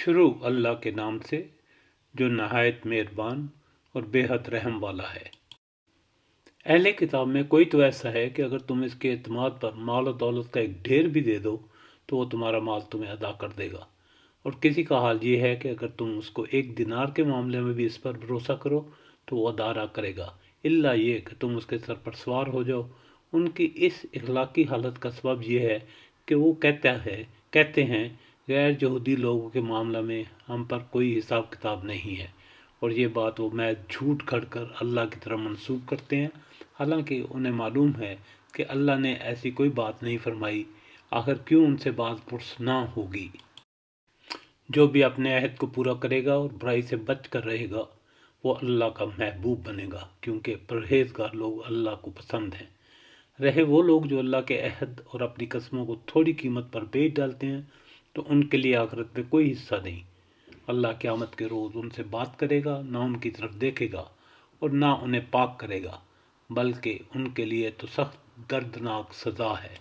شروع اللہ کے نام سے جو نہایت مہربان اور بے حد رحم والا ہے۔ اہل کتاب میں کوئی تو ایسا ہے کہ اگر تم اس کے اعتماد پر مال و دولت کا ایک ڈھیر بھی دے دو تو وہ تمہارا مال تمہیں ادا کر دے گا، اور کسی کا حال یہ ہے کہ اگر تم اس کو ایک دینار کے معاملے میں بھی اس پر بھروسہ کرو تو وہ ادا کرے گا، الا یہ کہ تم اس کے سر پر سوار ہو جاؤ۔ ان کی اس اخلاقی حالت کا سبب یہ ہے کہ وہ کہتے ہیں غیر یہودی لوگوں کے معاملہ میں ہم پر کوئی حساب کتاب نہیں ہے، اور یہ بات وہ محض جھوٹ گھڑ کر اللہ کی طرف منسوب کرتے ہیں، حالانکہ انہیں معلوم ہے کہ اللہ نے ایسی کوئی بات نہیں فرمائی، آخر کیوں ان سے بات پرسنا ہوگی۔ جو بھی اپنے عہد کو پورا کرے گا اور برائی سے بچ کر رہے گا وہ اللہ کا محبوب بنے گا، کیونکہ پرہیزگار لوگ اللہ کو پسند ہیں۔ رہے وہ لوگ جو اللہ کے عہد اور اپنی قسموں کو تھوڑی قیمت پر بیچ ڈالتے ہیں تو ان کے لیے آخرت میں کوئی حصہ نہیں۔ اللہ قیامت کے روز ان سے بات کرے گا، نہ ان کی طرف دیکھے گا اور نہ انہیں پاک کرے گا، بلکہ ان کے لیے تو سخت دردناک سزا ہے۔